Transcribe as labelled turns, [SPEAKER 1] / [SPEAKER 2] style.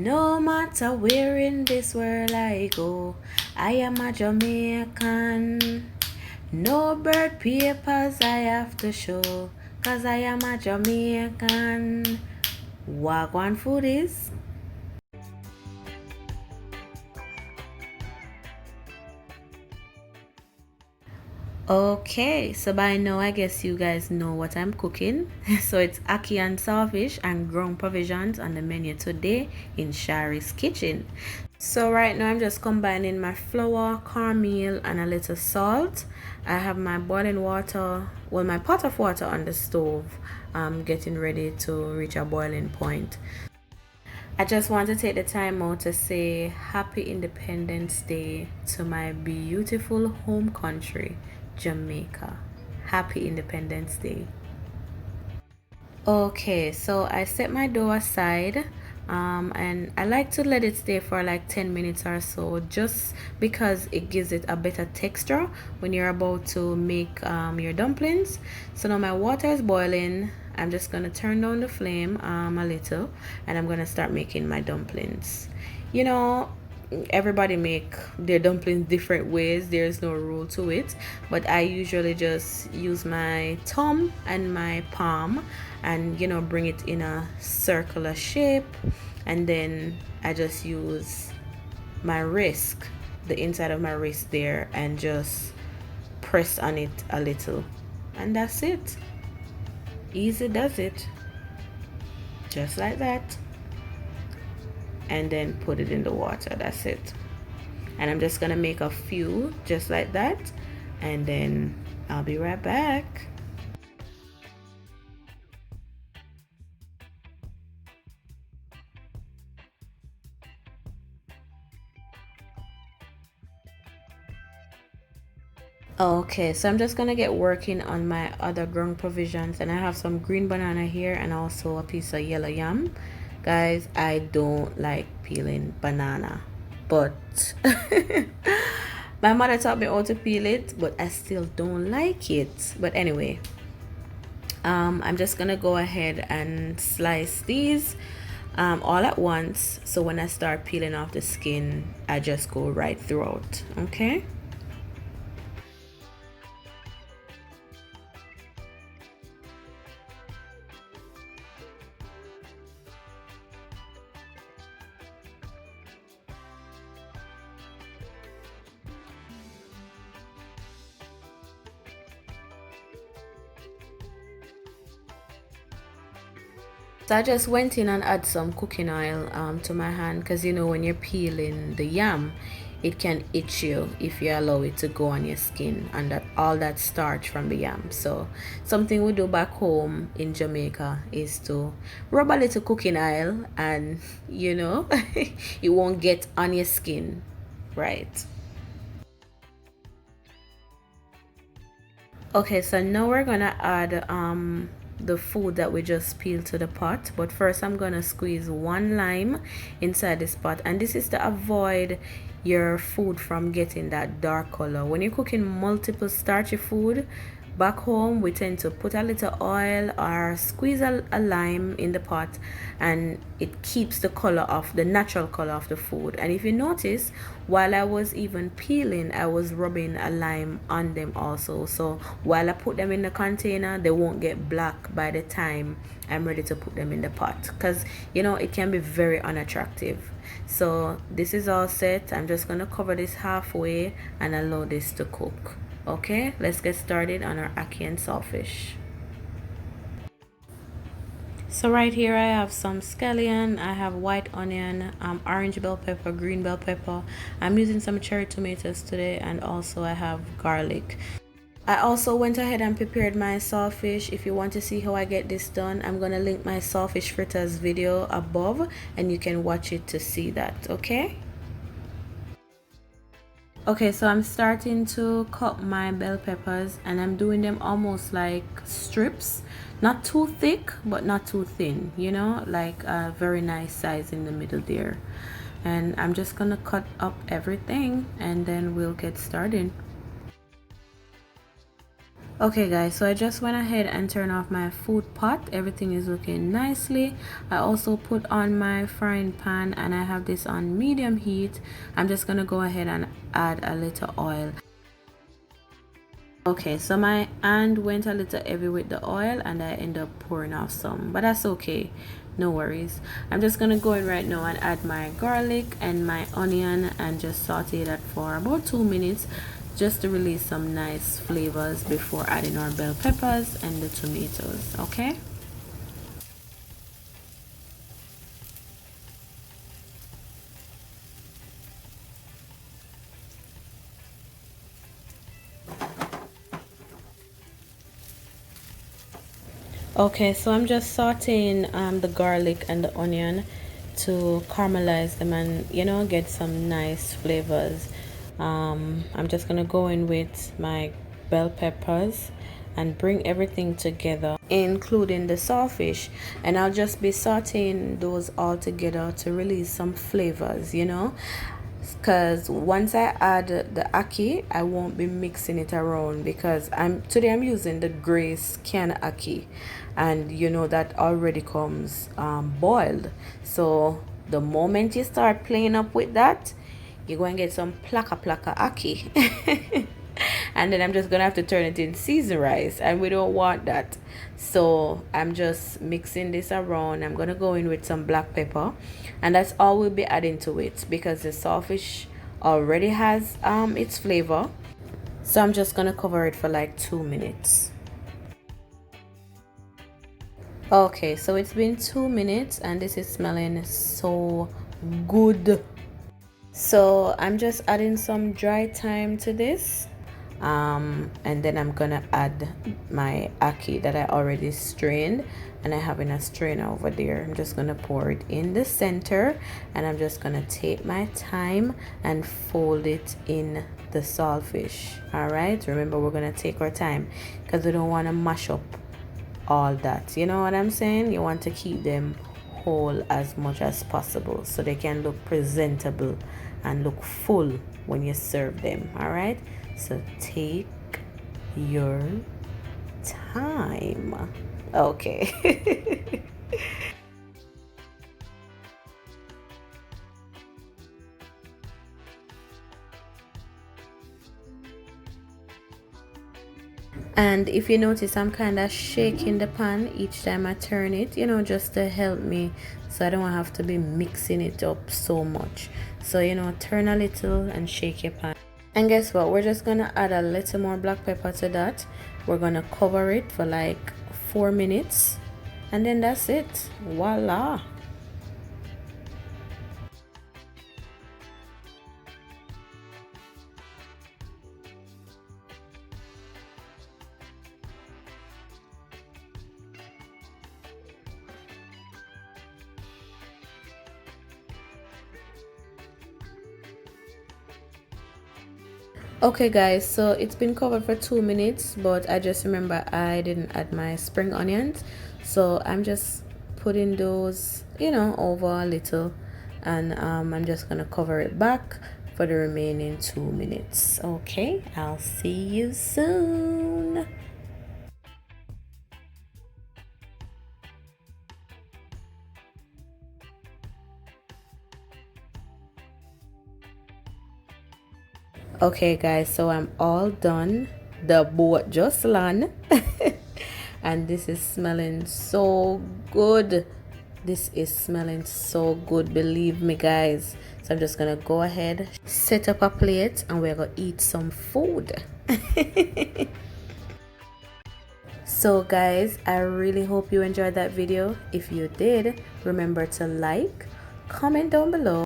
[SPEAKER 1] No matter where in this world I go, I am a Jamaican. No bird papers I have to show, 'cause I am a Jamaican. Wagwan foodies. Okay, so by now I guess you guys know what I'm cooking. So it's ackee and saltfish and ground provisions on the menu today in Sharey'S kitchen. So right now I'm just combining my flour, cornmeal and a little salt. I have my boiling water, well my pot of water on the stove, getting ready to reach a boiling point. I just want to take the time out to say Happy Independence Day to my beautiful home country, Jamaica. Happy Independence Day. Okay, so I set my dough aside, and I like to let it stay for like 10 minutes or so, just because it gives it a better texture when you're about to make your dumplings. So now my water is boiling. I'm just gonna turn down the flame a little, and I'm gonna start making my dumplings. You know, everybody make their dumplings different ways, there's no rule to it, but I usually just use my thumb and my palm and bring it in a circular shape, and then I just use my wrist, the inside of my wrist there, and just press on it a little, and that's it. Easy does it, just like that, and then put it in the water. That's it. And I'm just gonna make a few just like that, and then I'll be right back. Okay, so I'm just gonna get working on my other ground provisions, and I have some green banana here and also a piece of yellow yam. Guys, I don't like peeling banana, but my mother taught me how to peel it, but I still don't like it. But anyway, I'm just gonna go ahead and slice these all at once, so when I start peeling off the skin, I just go right throughout. Okay. So I just went in and add some cooking oil to my hand, because when you're peeling the yam, it can itch you if you allow it to go on your skin, and that all that starch from the yam. So something we do back home in Jamaica is to rub a little cooking oil, and it won't get on your skin, right? Okay, so now we're gonna add the food that we just peeled to the pot, but first I'm gonna squeeze one lime inside this pot, and this is to avoid your food from getting that dark color. When you're cooking multiple starchy food back home, we tend to put a little oil or squeeze a lime in the pot, and it keeps the color of the natural color of the food. And if you notice, while I was even peeling, I was rubbing a lime on them also, so while I put them in the container, they won't get black by the time I'm ready to put them in the pot, because it can be very unattractive. So this is all set. I'm just gonna cover this halfway and allow this to cook. Okay, let's get started on our ackee and saltfish. So right here I have some scallion, I have white onion, orange bell pepper, green bell pepper. I'm using some cherry tomatoes today, and also I have garlic. I also went ahead and prepared my saltfish. If you want to see how I get this done, I'm gonna link my saltfish fritters video above, and you can watch it to see that. Okay. Okay, so I'm starting to cut my bell peppers, and I'm doing them almost like strips, not too thick but not too thin, like a very nice size in the middle there. And I'm just gonna cut up everything, and then we'll get started. Okay guys, so I just went ahead and turned off my food pot. Everything is looking nicely. I also put on my frying pan and I have this on medium heat. I'm just gonna go ahead and add a little oil. Okay, so my hand went a little heavy with the oil and I end up pouring off some, but that's okay, no worries. I'm just gonna go in right now and add my garlic and my onion and just saute that for about 2 minutes just to release some nice flavors before adding our bell peppers and the tomatoes. Okay. Okay, so I'm just sauteing the garlic and the onion to caramelize them and get some nice flavors. I'm just gonna go in with my bell peppers and bring everything together, including the saltfish, and I'll just be sauteing those all together to release some flavors, because once I add the ackee, I won't be mixing it around because today I'm using the gray scan ackee, and that already comes boiled. So the moment you start playing up with that, you're going to get some plaka ackee. And then I'm just gonna have to turn it in seasoned rice, and we don't want that. So I'm just mixing this around. I'm gonna go in with some black pepper, and that's all we'll be adding to it because the saltfish already has its flavor. So I'm just gonna cover it for like 2 minutes. Okay, so it's been 2 minutes and this is smelling so good. So I'm just adding some dry thyme to this, and then I'm gonna add my ackee that I already strained, and I have in a strainer over there. I'm just gonna pour it in the center, and I'm just gonna take my time and fold it in the saltfish. All right, remember we're gonna take our time because we don't want to mash up all that, you know what I'm saying? You want to keep them whole as much as possible so they can look presentable and look full when you serve them. All right, so take your time. Okay. And if you notice, I'm kind of shaking the pan each time I turn it, just to help me so I don't have to be mixing it up so much. So turn a little and shake your pan. And guess what, we're just gonna add a little more black pepper to that. We're gonna cover it for like 4 minutes, and then that's it. Voila. Okay guys, so it's been covered for 2 minutes, but I just remember I didn't add my spring onions, so I'm just putting those over a little, and I'm just gonna cover it back for the remaining 2 minutes. Okay, I'll see you soon. Okay guys, so I'm all done. The boat just landed and this is smelling so good. This is smelling so good, believe me guys. So I'm just gonna go ahead, set up a plate, and we're gonna eat some food. So guys, I really hope you enjoyed that video. If you did, remember to like, comment down below.